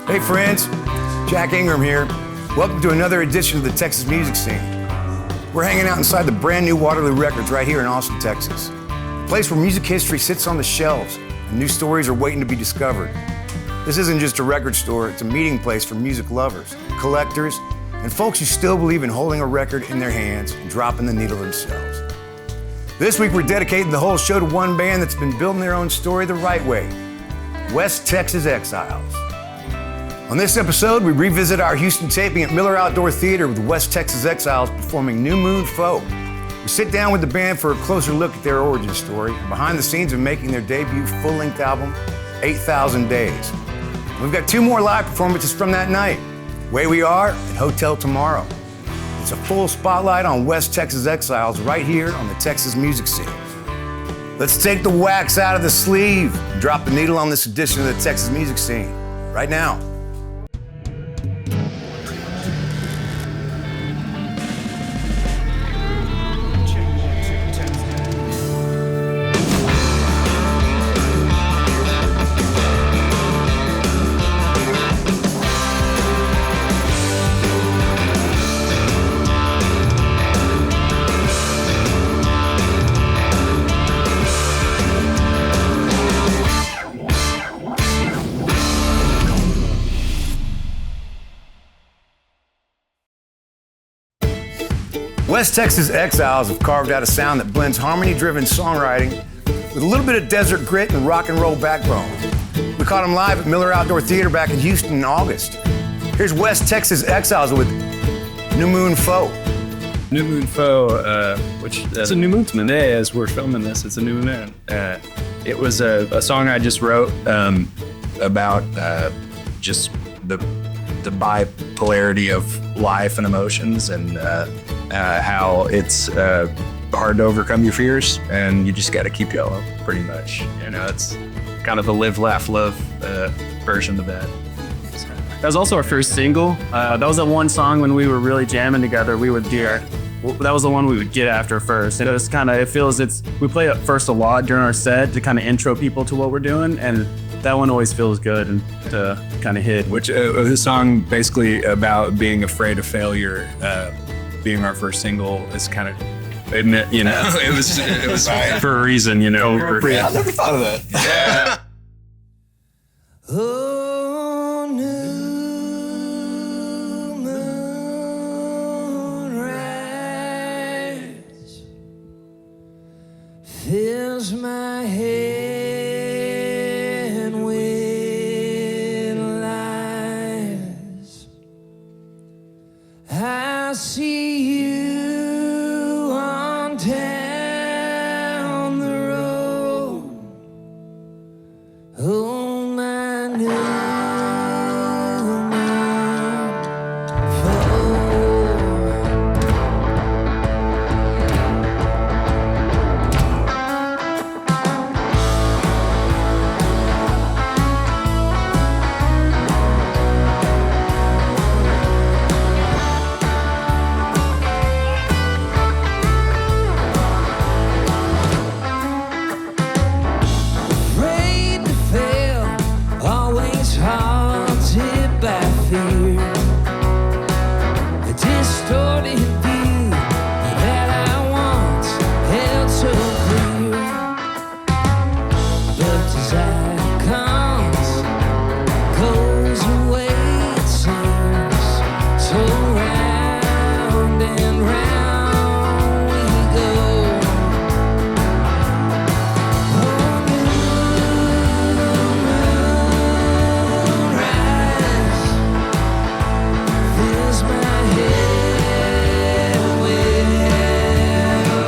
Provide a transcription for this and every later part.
Hey friends, Jack Ingram here. Welcome to another edition of the Texas Music Scene. We're hanging out inside the brand new Waterloo Records right here in Austin, Texas. A place where music history sits on the shelves and new stories are waiting to be discovered. This isn't just a record store, it's a meeting place for music lovers, collectors, and folks who still believe in holding a record in their hands and dropping the needle themselves. This week we're dedicating the whole show to one band that's been building their own story the right way, West Texas Exiles. On this episode, we revisit our Houston taping at Miller Outdoor Theater with West Texas Exiles performing New Moon Folk. We sit down with the band for a closer look at their origin story and behind the scenes of making their debut full-length album, 8,000 Days. We've got two more live performances from that night, Way We Are and Hotel Tomorrow. It's a full spotlight on West Texas Exiles right here on the Texas Music Scene. Let's take the wax out of the sleeve and drop the needle on this edition of the Texas Music Scene right now. West Texas Exiles have carved out a sound that blends harmony-driven songwriting with a little bit of desert grit and rock and roll backbone. We caught them live at Miller Outdoor Theater back in Houston in August. Here's West Texas Exiles with New Moon Folk. New Moon Folk, which it's a new moon today as we're filming this. It's a new moon. It was a song I just wrote about just the bipolarity of life and emotions and how it's hard to overcome your fears and you just got to keep going, pretty much. You know, it's kind of a live, laugh, love version of that. That was also our first single. That was the one song when we were really jamming together. That was the one we would get after first. And we play it first a lot during our set to kind of intro people to what we're doing, and that one always feels good and to kind of hit. Which this song basically about being afraid of failure. Being our first single is kind of, admit, you know, it was right. For a reason, you know. I never thought of that. Yeah. Oh, new moon rise fills my head with lies. I see you on down the road. Oh, my new moon folk. Afraid to fail, always haunted by fear. A distorted view that I once held so clear. But desire comes, goes away, it seems. So round and round we go. Oh, new moon rise fills my head with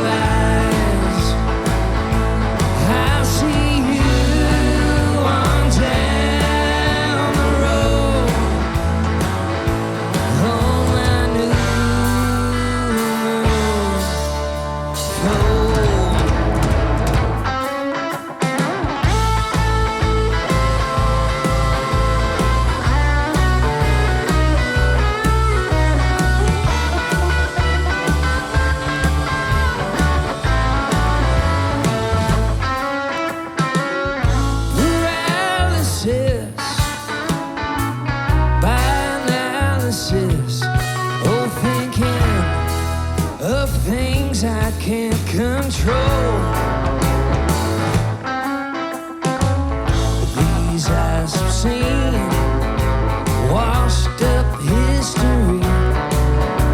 lies. I see you on down the road. I've seen washed up history.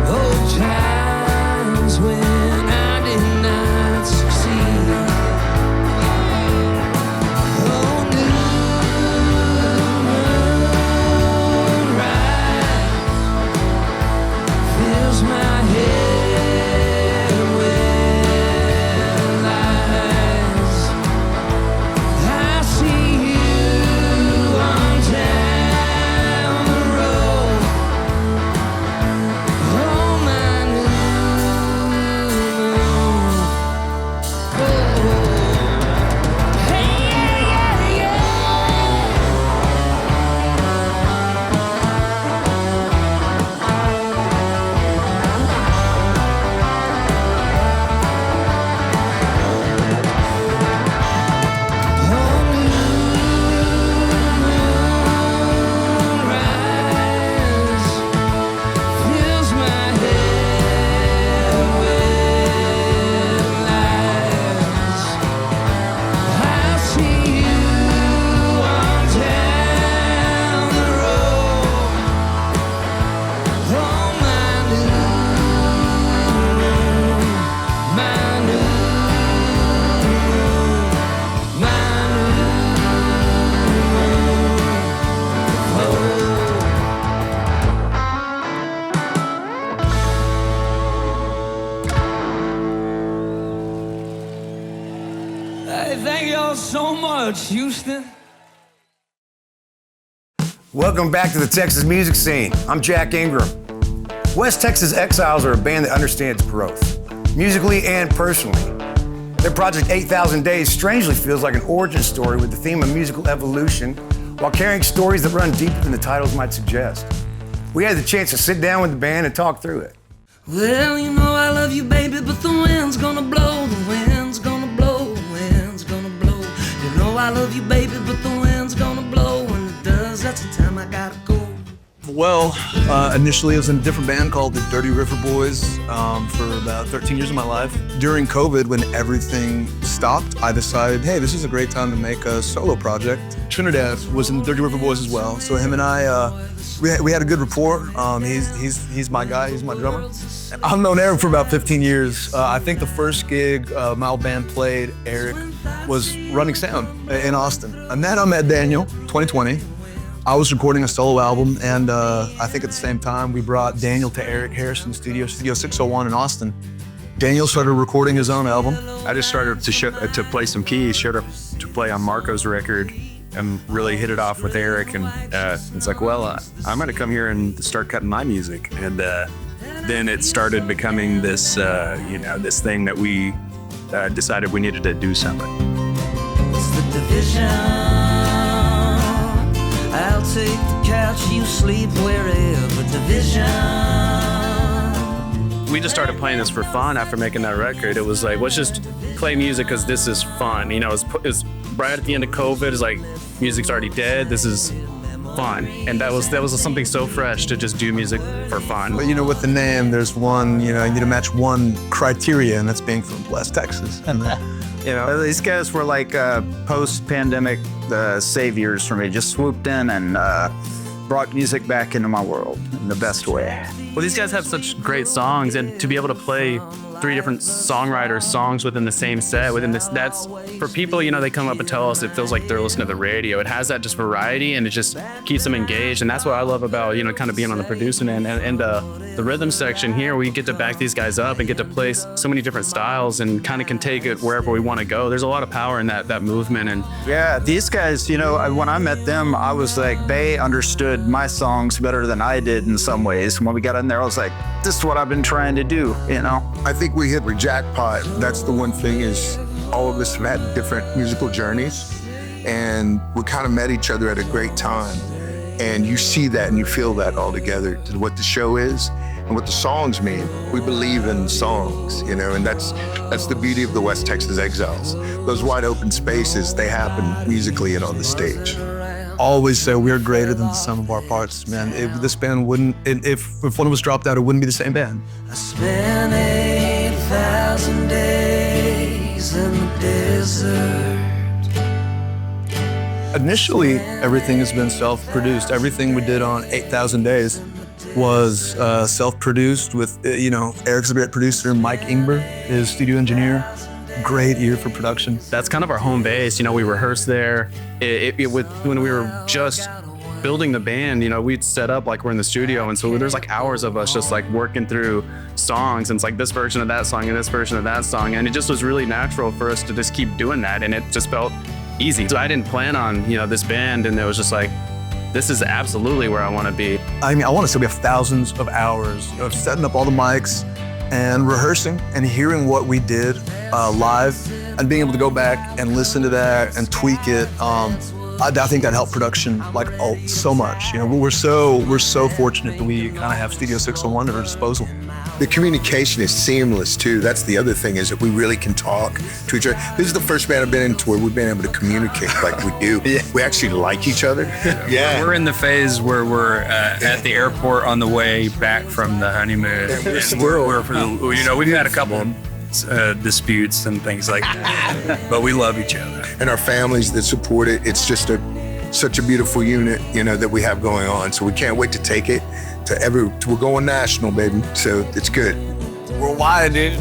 Oh, times when I did not succeed. Oh, new moonrise fills my head with lies. I see you on down the road. Oh, my new moon. Oh, hey, yeah, yeah, yeah. Hey, thank y'all so much, Houston. Welcome back to the Texas music scene. I'm Jack Ingram. West Texas Exiles are a band that understands growth, musically and personally. Their project 8,000 Days strangely feels like an origin story with the theme of musical evolution while carrying stories that run deeper than the titles might suggest. We had the chance to sit down with the band and talk through it. Well, you know I love you, baby, but the wind's gonna blow, the wind's gonna blow, the wind's gonna blow. You know I love you, baby, but the wind's gonna blow. When it does, that's the time I gotta go. Well, initially I was in a different band called the Dirty River Boys for about 13 years of my life. During COVID, when everything stopped, I decided, hey, this is a great time to make a solo project. Trinidad was in the Dirty River Boys as well, so him and I, we had a good rapport. He's my guy, he's my drummer. I've known Eric for about 15 years. I think the first gig my old band played, Eric, was running sound in Austin. And then I met Daniel, 2020. I was recording a solo album, and I think at the same time we brought Daniel to Eric Harrison's studio 601 in Austin. Daniel started recording his own album. I just started to play some keys, showed up to play on Marco's record, and really hit it off with Eric. And it's like, well, I'm gonna come here and start cutting my music. And then it started becoming this, this thing that we decided we needed to do something. It's the division. I'll take the couch, you sleep wherever. Division. We just started playing this for fun after making that record. It was like, let's just play music because this is fun. You know, it's right at the end of COVID. It's like, music's already dead. This is fun. And that was something so fresh to just do music for fun. But you know, with the name, there's one, you need to match one criteria, and that's being from West Texas. These guys were like post-pandemic saviors for me. Just swooped in and brought music back into my world in the best way. Well, these guys have such great songs, and to be able to play 3 different songwriters' songs within the same set, that's for people, they come up and tell us it feels like they're listening to the radio. It has that just variety, and it just keeps them engaged. And that's what I love about, kind of being on the producing end. And the rhythm section here, we get to back these guys up and get to play so many different styles and kind of can take it wherever we want to go. There's a lot of power in that movement. And yeah, these guys, when I met them, I was like, they understood my songs better than I did in some ways. When we got in there, I was like, this is what I've been trying to do, I think we hit the jackpot. That's the one thing is all of us have had different musical journeys, and we kind of met each other at a great time. And you see that and you feel that all together, what the show is and what the songs mean. We believe in songs, and that's the beauty of the West Texas Exiles. Those wide open spaces, they happen musically and on the stage. Always say we're greater than the sum of our parts, man. If this band wouldn't, if one of us dropped out, it wouldn't be the same band. I spent 8,000 days in the desert. Initially, everything has been self-produced. Everything we did on 8,000 Days was self-produced with, Eric's a great producer, Mike Ingram is studio engineer. Great ear for production. That's kind of our home base. We rehearsed there. When we were just building the band, we'd set up like we're in the studio, and so there's like hours of us just like working through songs, and it's like this version of that song and this version of that song, and it just was really natural for us to just keep doing that, and it just felt easy. So I didn't plan on this band, and it was just like, this is absolutely where I want to be. I want to say we have thousands of hours of setting up all the mics and rehearsing and hearing what we did live and being able to go back and listen to that and tweak it. I think that helped production so much. We're so fortunate that we kind of have Studio 601 at our disposal. The communication is seamless too. That's the other thing, is that we really can talk to each other. This is the first band I've been into where we've been able to communicate like we do. Yeah. We actually like each other. Yeah. We're in the phase where we're at the airport on the way back from the honeymoon. We've had a couple disputes and things like that, but we love each other. And our families that support it. It's just such a beautiful unit, that we have going on. So we can't wait to take it we're going national, baby. So it's good. Worldwide, dude.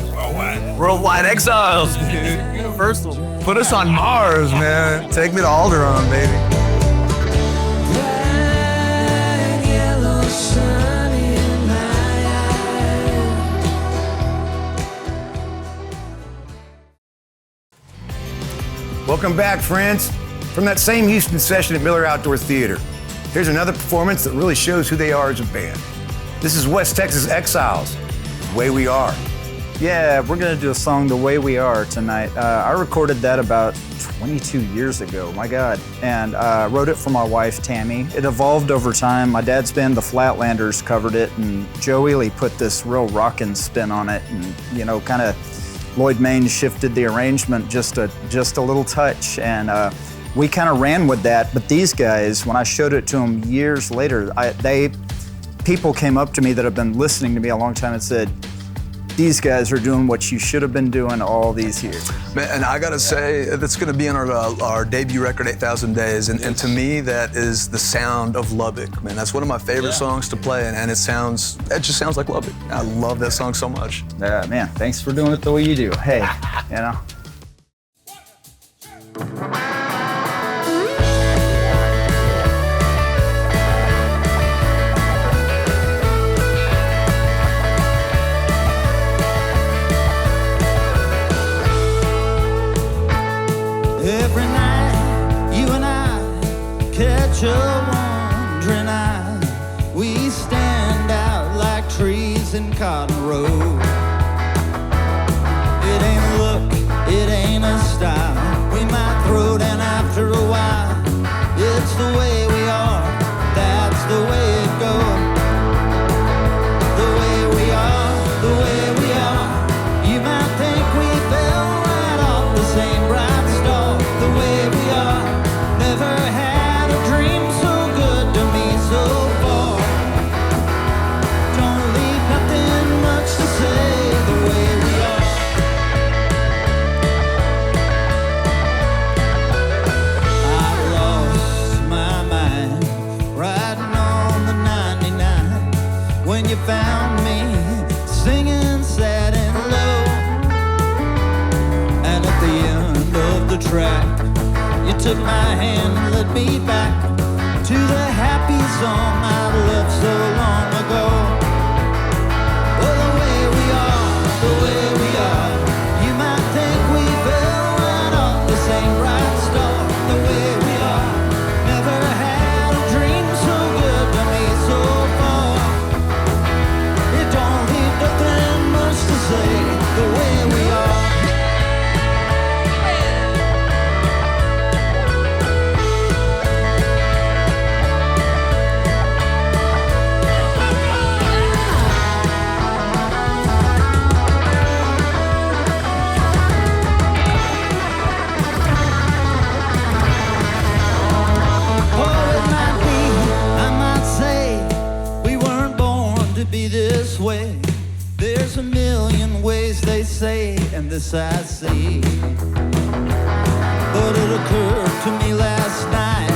Worldwide Exiles, dude. Universal. Put us on Mars, man. Take me to Alderaan, baby. Bright yellow sun in my eyes. Welcome back, friends. From that same Houston session at Miller Outdoor Theater, here's another performance that really shows who they are as a band. This is West Texas Exiles, The Way We Are. Yeah, we're gonna do a song, The Way We Are, tonight. I recorded that about 22 years ago, my God. And wrote it for my wife, Tammy. It evolved over time. My dad's band, the Flatlanders, covered it, and Joe Ely put this real rockin' spin on it, and kind of Lloyd Maine shifted the arrangement just a little touch, and we kind of ran with that. But these guys, when I showed it to them years later, people came up to me that have been listening to me a long time and said, these guys are doing what you should have been doing all these years. Man, and I gotta say, that's gonna be on our debut record, 8,000 Days, and to me, that is the sound of Lubbock, man. That's one of my favorite songs to play, and it just sounds like Lubbock. I love that song so much. Yeah, man, thanks for doing it the way you do. Hey, Every night, you and I catch a wandering eye. We stand out like trees in Cotton Road. It ain't a look, it ain't a style. We might throw down after a while. It's the way we are, that's the way it goes. The way we are, the way we are. You might think we fell right off the same bright star. The way we are, never had a dream so good to me so far. Don't leave nothing much to say. The way we are. I lost my mind riding on the 99 when you found me singing sad and low. And at the end of the track, you took my hand and led me back to the happy song I loved so long ago. Well, the way we are, the way we are. You might think we fell right off the same bright star. The way we are, never had a dream so good to me so far. It don't leave nothing much to say. The way we are. Be this way. There's a million ways they say, and this I see. But it occurred to me last night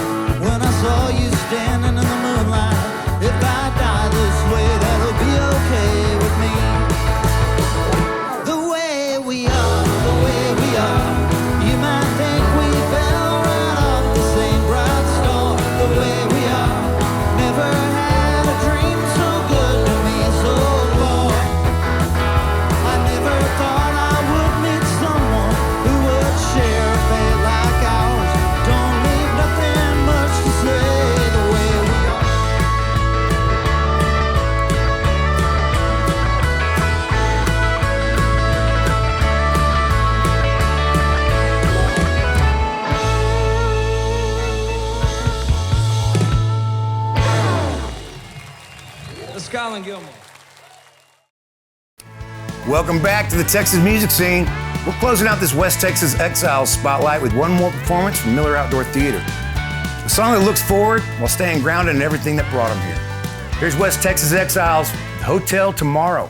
Here's Colin Gilmore. Welcome back to the Texas music scene. We're closing out this West Texas Exiles spotlight with one more performance from Miller Outdoor Theater. A song that looks forward while staying grounded in everything that brought them here. Here's West Texas Exiles, Hotel Tomorrow.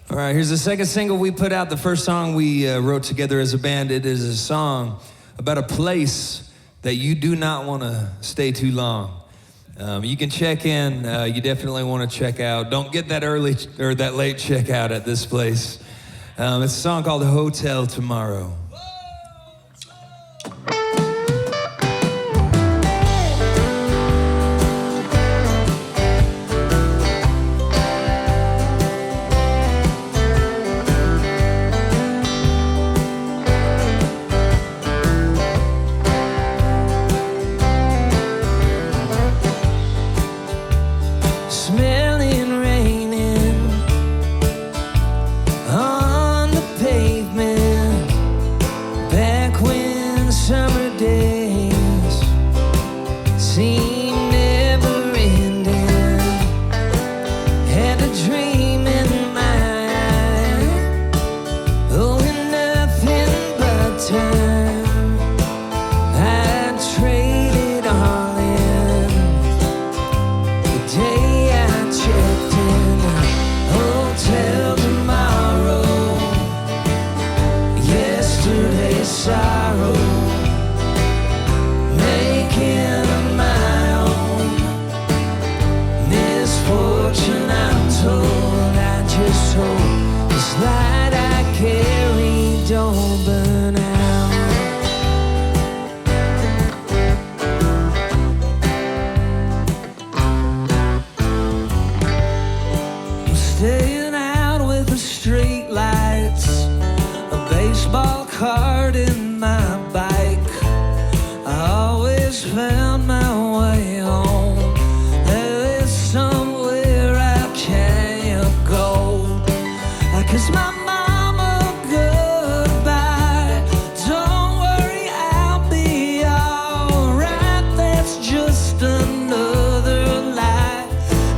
All right, here's the second single we put out. The first song we wrote together as a band. It is a song about a place that you do not want to stay too long. You can check in. You definitely want to check out. Don't get that early or that late checkout at this place. It's a song called Hotel Tomorrow. Smelling, raining on the pavement. Back when summer days seemed never ending. Had a dream in mind, oh, and nothing but time. I traded all in the day I checked in. Hotel tomorrow. Yesterday's sorrow. Making of my own misfortune, I'm told. I just hope this light I carry don't burn out. I'm staying out with the street lights, a baseball card in my bike. I always found my way home. There is somewhere I can't go. I kiss my mama goodbye. Don't worry, I'll be alright. That's just another lie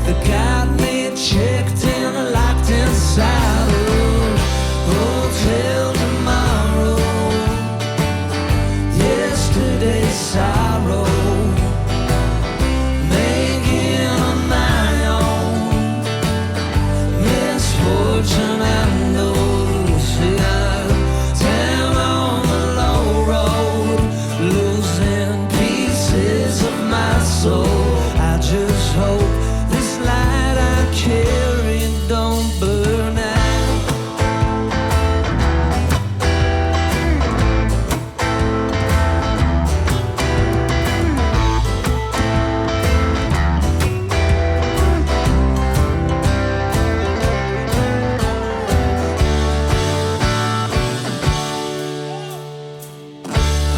that got me checked in, locked inside a hotel tomorrow. Yesterday's sorrow. Making of my own misfortune, I know. See, I'm down on the low road, losing pieces of my soul. I just hope this light I carry don't burn out.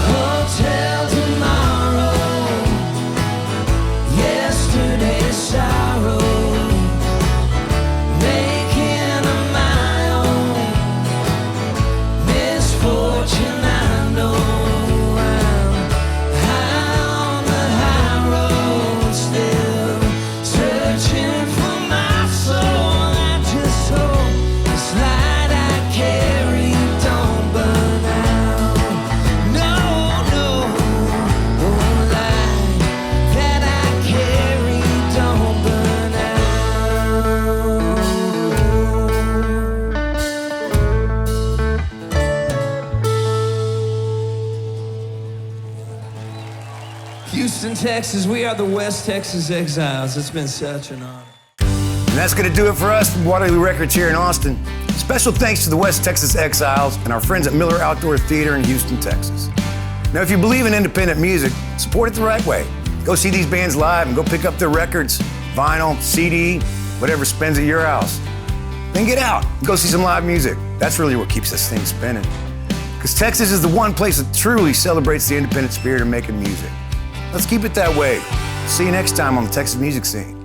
Hotel tomorrow. Yesterday's sorrow. Making of my own misfortune, I know. I'm high on the high road, still searching for my soul. I just hope this light I carry don't burn out. No, no, oh, light that I carry don't burn out. Houston, Texas, we are the West Texas Exiles. It's been such an honor. And that's going to do it for us from Waterloo Records here in Austin. Special thanks to the West Texas Exiles and our friends at Miller Outdoor Theater in Houston, Texas. Now, if you believe in independent music, support it the right way. Go see these bands live and go pick up their records, vinyl, CD, whatever spins at your house. Then get out and go see some live music. That's really what keeps this thing spinning. Because Texas is the one place that truly celebrates the independent spirit of making music. Let's keep it that way. See you next time on the Texas Music Scene.